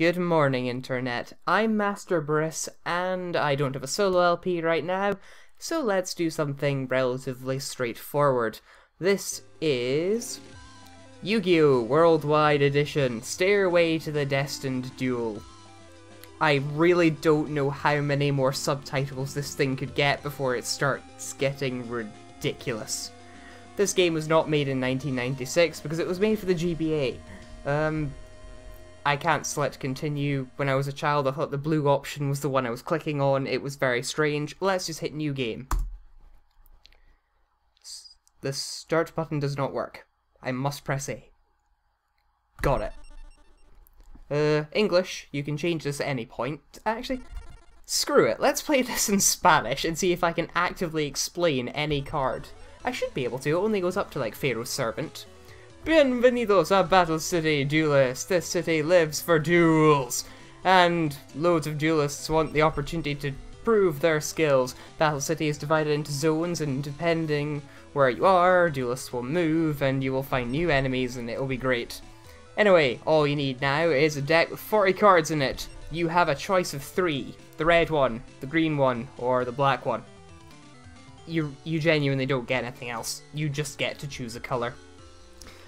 Good morning, Internet. I'm Master Briss, and I don't have a solo LP right now, so let's do something relatively straightforward. This is Yu-Gi-Oh! Worldwide Edition, Stairway to the Destined Duel. I really don't know how many more subtitles this thing could get before it starts getting ridiculous. This game was not made in 1996 because it was made for the GBA. I can't select continue. When I was a child, I thought the blue option was the one I was clicking on. It was very strange. Let's just hit new game. The start button does not work. I must press A. Got it. English, you can change this at any point. Actually, screw it. Let's play this in Spanish and see if I can actively explain any card. I should be able to. It only goes up to like Pharaoh's Servant. Bienvenidos a Battle City, duelists. This city lives for duels, and loads of duelists want the opportunity to prove their skills. Battle City is divided into zones, and depending where you are, duelists will move, and you will find new enemies, and it will be great. Anyway, all you need now is a deck with 40 cards in it. You have a choice of 3. The red one, the green one, or the black one. You genuinely don't get anything else. You just get to choose a colour.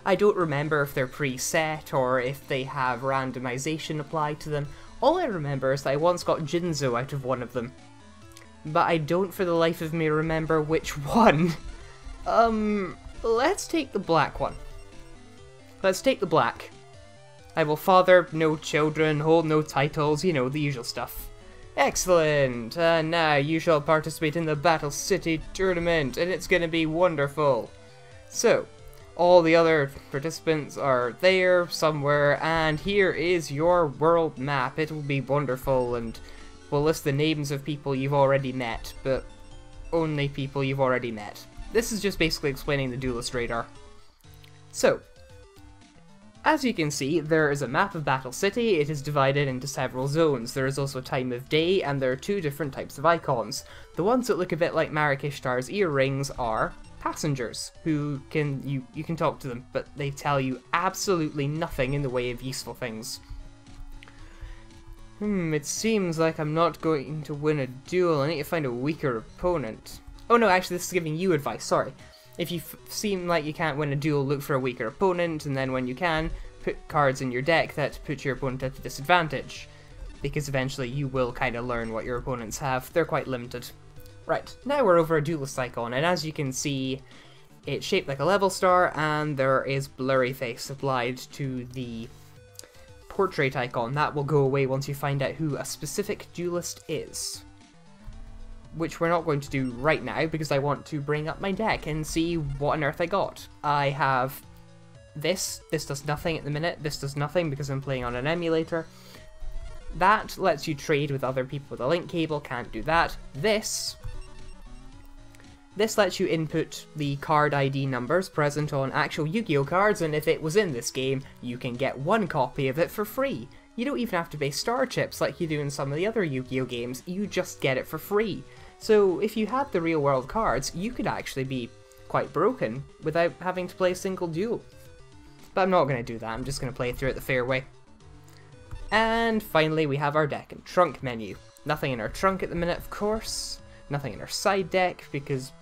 I don't remember if they're preset or if they have randomization applied to them. All I remember is that I once got Jinzo out of one of them. But I don't for the life of me remember which one. Let's take the black one. Let's take the black. I will father no children, hold no titles, you know, the usual stuff. Excellent! Now you shall participate in the Battle City tournament, and it's gonna be wonderful. So, all the other participants are there somewhere, and here is your world map. It will be wonderful, and we'll list the names of people you've already met, but only people you've already met. This is just basically explaining the Duelist Radar. So, as you can see, there is a map of Battle City. It is divided into several zones. There is also a time of day, and there are 2 different types of icons. The ones that look a bit like Marek Ishtar's earrings are passengers, who you can talk to them, but they tell you absolutely nothing in the way of useful things. It seems like I'm not going to win a duel. I need to find a weaker opponent. Oh no, actually this is giving you advice, sorry. If you seem like you can't win a duel, look for a weaker opponent, and then when you can, put cards in your deck that put your opponent at a disadvantage. Because eventually you will kind of learn what your opponents have. They're quite limited. Right, now we're over a duelist icon, and as you can see, it's shaped like a level star, and there is blurry face applied to the portrait icon. That will go away once you find out who a specific duelist is. Which we're not going to do right now, because I want to bring up my deck and see what on earth I got. I have this. This does nothing at the minute. This does nothing because I'm playing on an emulator. That lets you trade with other people with a link cable. Can't do that. This lets you input the card ID numbers present on actual Yu-Gi-Oh cards, and if it was in this game, you can get 1 copy of it for free. You don't even have to pay star chips like you do in some of the other Yu-Gi-Oh games, you just get it for free. So if you had the real world cards, you could actually be quite broken without having to play a single duel. But I'm not going to do that, I'm just going to play through it the fair way. And finally we have our deck and trunk menu. Nothing in our trunk at the minute, of course. Nothing in our side deck, because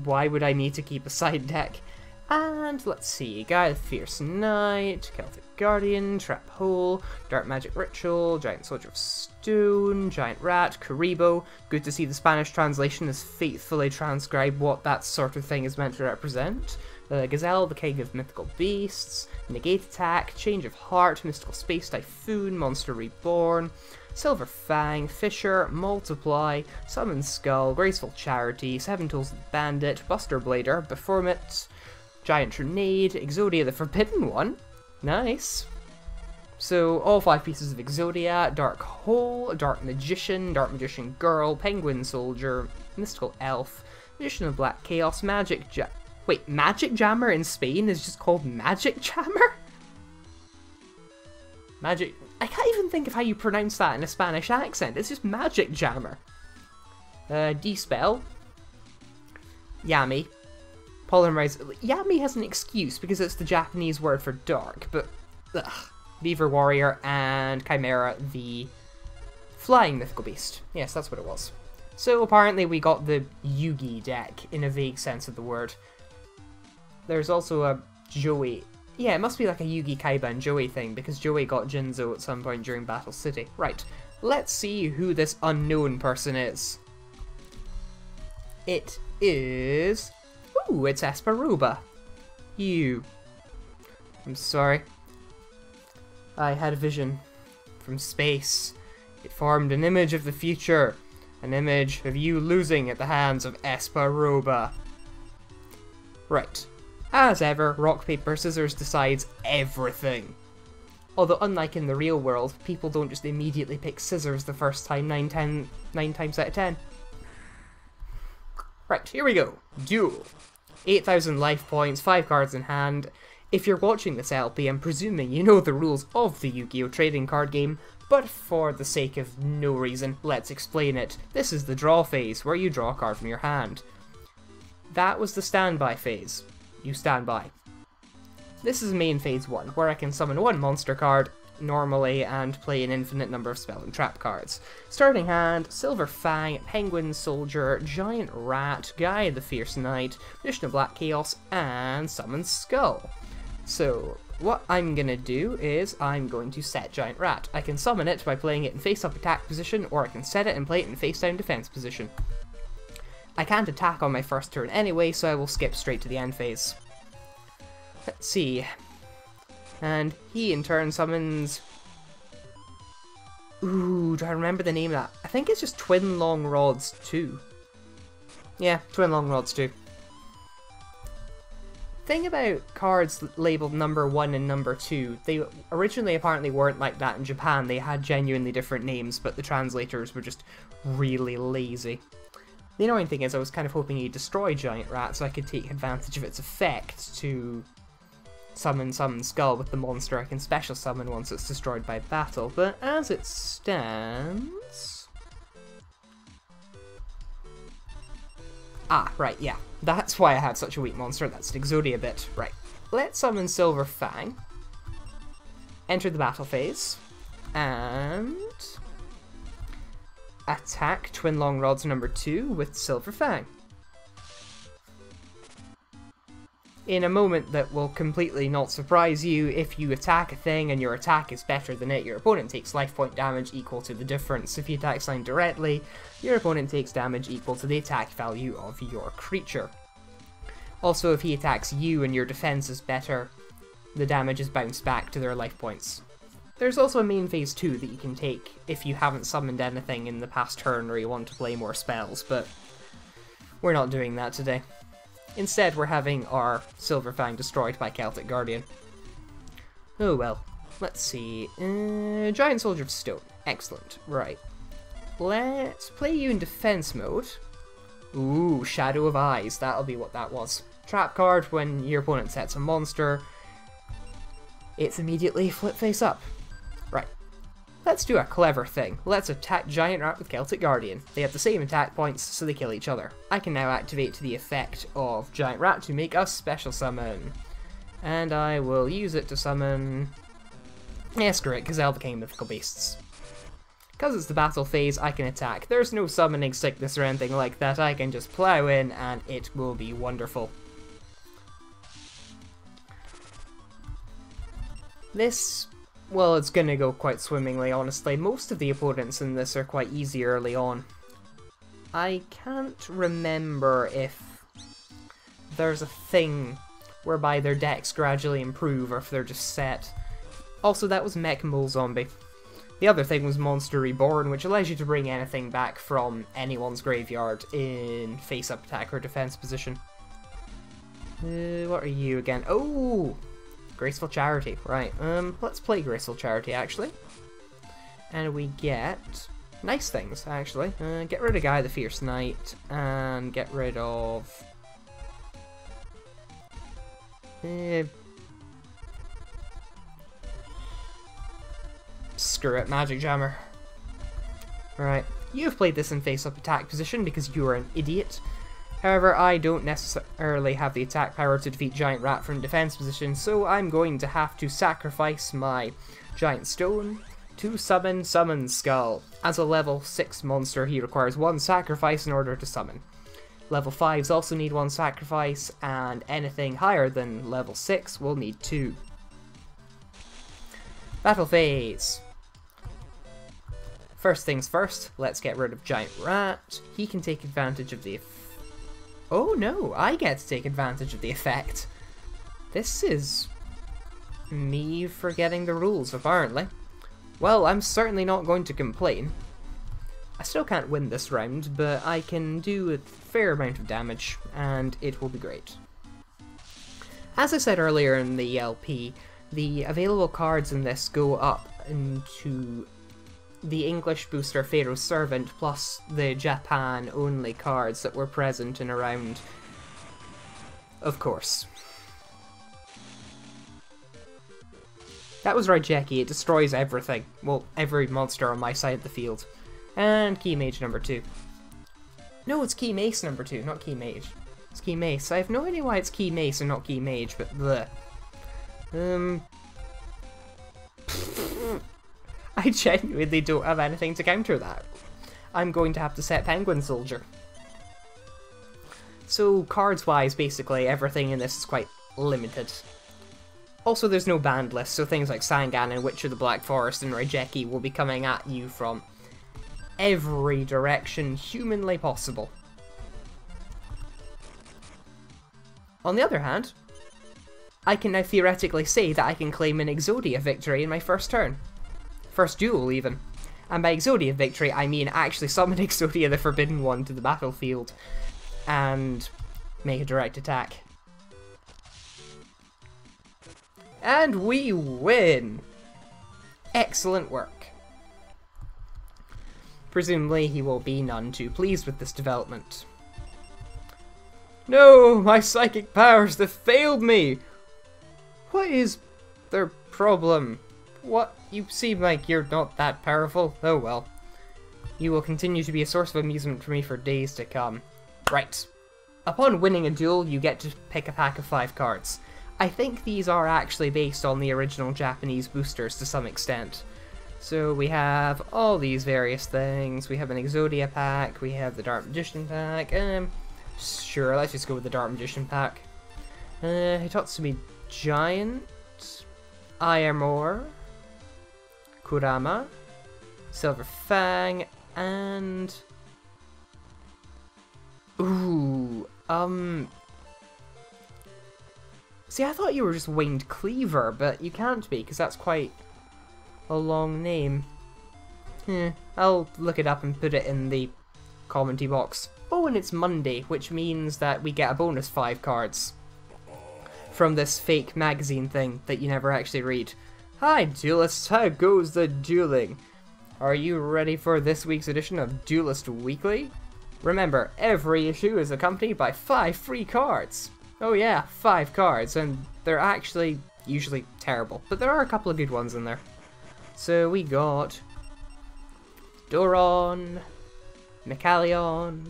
why would I need to keep a side deck? And let's see, Guy the Fierce Knight, Celtic Guardian, Trap Hole, Dark Magic Ritual, Giant Soldier of Stone, Giant Rat, Karibo. Good to see the Spanish translation has faithfully transcribed what that sort of thing is meant to represent. Gazelle, the King of Mythical Beasts, Negate Attack, Change of Heart, Mystical Space Typhoon, Monster Reborn, Silver Fang, Fisher, Multiply, Summon Skull, Graceful Charity, 7 Tools of the Bandit, Buster Blader, Beformit, Giant Grenade, Exodia the Forbidden One. Nice. So, all 5 pieces of Exodia, Dark Hole, Dark Magician Girl, Penguin Soldier, Mystical Elf, Magician of Black Chaos, Magic Jammer in Spain is just called Magic Jammer? I can't even think of how you pronounce that in a Spanish accent, it's just Magic Jammer. Dispel, Yami, Polymerize. Yami has an excuse because it's the Japanese word for dark, but ugh, Beaver Warrior, and Chimera, the flying mythical beast. Yes, that's what it was. So apparently we got the Yugi deck, in a vague sense of the word. There's also a Joey. Yeah, it must be like a Yugi Kaiba and Joey thing, because Joey got Jinzo at some point during Battle City. Right, let's see who this unknown person is. It is... Ooh, it's Espa Roba. I'm sorry. I had a vision from space. It formed an image of the future. An image of you losing at the hands of Espa Roba. Right. As ever, rock, paper, scissors decides everything. Although unlike in the real world, people don't just immediately pick scissors the first time 9 times out of 10. Right, here we go. Duel. 8,000 life points, 5 cards in hand. If you're watching this LP, I'm presuming you know the rules of the Yu-Gi-Oh! Trading card game, but for the sake of no reason, let's explain it. This is the draw phase, where you draw a card from your hand. That was the standby phase. You stand by. This is main phase 1, where I can summon one monster card normally and play an infinite number of spell and trap cards. Starting hand, Silver Fang, Penguin Soldier, Giant Rat, Guy the Fierce Knight, Magician of Black Chaos, and Summon Skull. So, what I'm gonna do is I'm going to set Giant Rat. I can summon it by playing it in face-up attack position, or I can set it and play it in face-down defense position. I can't attack on my first turn anyway, so I will skip straight to the end phase. Let's see. And he in turn summons... Ooh, do I remember the name of that? I think it's just Twin Long Rods 2. Yeah, Twin Long Rods 2. Thing about cards labelled number 1 and number 2, they originally apparently weren't like that in Japan. They had genuinely different names, but the translators were just really lazy. The annoying thing is I was kind of hoping he'd destroy Giant Rat so I could take advantage of its effect to summon Skull with the monster I can special summon once it's destroyed by battle, but as it stands... Ah, right, yeah. That's why I have such a weak monster, that's an Exodia bit. Right, let's summon Silver Fang, enter the battle phase, and... attack Twin Long Rods number 2 with Silver Fang. In a moment that will completely not surprise you, if you attack a thing and your attack is better than it, your opponent takes life point damage equal to the difference. If you attack something directly, your opponent takes damage equal to the attack value of your creature. Also, if he attacks you and your defense is better, the damage is bounced back to their life points. There's also a main phase 2 that you can take if you haven't summoned anything in the past turn or you want to play more spells, but we're not doing that today. Instead, we're having our Silver Fang destroyed by Celtic Guardian. Oh well. Let's see. Giant Soldier of Stone. Excellent. Right. Let's play you in defense mode. Ooh, Shadow of Eyes. That'll be what that was. Trap card, when your opponent sets a monster, it's immediately flip face up. Right. Let's do a clever thing. Let's attack Giant Rat with Celtic Guardian. They have the same attack points, so they kill each other. I can now activate the effect of Giant Rat to make a special summon. And I will use it to summon... Yeah, screw it, Gazelle the King of Mythical Beasts. Because it's the battle phase, I can attack. There's no summoning sickness or anything like that. I can just plow in and it will be wonderful. This... well, it's gonna go quite swimmingly, honestly. Most of the opponents in this are quite easy early on. I can't remember if there's a thing whereby their decks gradually improve or if they're just set. Also, that was Mech Mole Zombie. The other thing was Monster Reborn, which allows you to bring anything back from anyone's graveyard in face-up attack or defense position. What are you again? Oh! Graceful Charity, right. Let's play Graceful Charity, actually. And we get nice things, actually. Get rid of Guy the Fierce Knight, and get rid of... screw it, Magic Jammer. Right. You've played this in face-up attack position because you are an idiot. However, I don't necessarily have the attack power to defeat Giant Rat from defense position, so I'm going to have to sacrifice my Giant Stone to summon Summon Skull. As a level 6 monster, he requires 1 sacrifice in order to summon. Level 5s also need 1 sacrifice, and anything higher than level 6 will need 2. Battle phase. First things first, let's get rid of Giant Rat. He can take advantage of the oh no, I get to take advantage of the effect. This is me forgetting the rules, apparently. Well, I'm certainly not going to complain. I still can't win this round, but I can do a fair amount of damage, and it will be great. As I said earlier in the LP, the available cards in this go up into the English booster Pharaoh's Servant, plus the Japan-only cards that were present and around, of course. That was Raigeki, it destroys everything. Well, every monster on my side of the field. And Key Mage number 2. No, it's Key Mace number 2, not Key Mage. It's Key Mace. I have no idea why it's Key Mace and not Key Mage, but bleh. I genuinely don't have anything to counter that. I'm going to have to set Penguin Soldier. So, cards-wise, basically, everything in this is quite limited. Also, there's no banned list, so things like Sangan and Witch of the Black Forest and Raigeki will be coming at you from every direction humanly possible. On the other hand, I can now theoretically say that I can claim an Exodia victory in my first turn. First duel, even. And by Exodia victory, I mean actually summon Exodia the Forbidden One to the battlefield and make a direct attack. And we win! Excellent work. Presumably he will be none too pleased with this development. No, my psychic powers, they failed me! What is their problem? What? You seem like you're not that powerful. Oh well. You will continue to be a source of amusement for me for days to come. Right. Upon winning a duel, you get to pick a pack of 5 cards. I think these are actually based on the original Japanese boosters to some extent. So we have all these various things. We have an Exodia pack, we have the Dark Magician pack. Sure, let's just go with the Dark Magician pack. Hitotsumi Giant, Ayamor, Kurama, Silver Fang, and... ooh, see, I thought you were just Winged Cleaver, but you can't be, because that's quite a long name. I'll look it up and put it in the commentary box. Oh, and it's Monday, which means that we get a bonus 5 cards from this fake magazine thing that you never actually read. Hi, duelists, how goes the dueling? Are you ready for this week's edition of Duelist Weekly? Remember, every issue is accompanied by 5 free cards. Oh yeah, 5 cards, and they're actually usually terrible, but there are a couple of good ones in there. So we got Doron, Mechalion,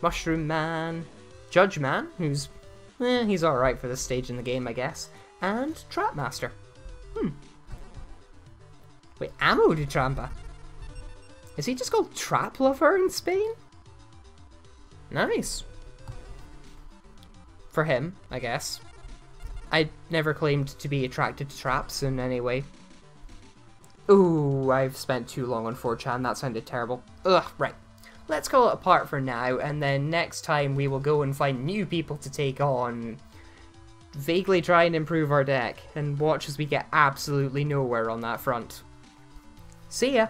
Mushroom Man, Judge Man, who's, he's alright for this stage in the game, I guess, and Trapmaster. Wait, Amo de Trampa? Is he just called Trap Lover in Spain? Nice. For him, I guess. I never claimed to be attracted to traps in any way. Ooh, I've spent too long on 4chan, that sounded terrible. Ugh, right. Let's call it a part for now, and then next time we will go and find new people to take on. Vaguely try and improve our deck, and watch as we get absolutely nowhere on that front. See ya!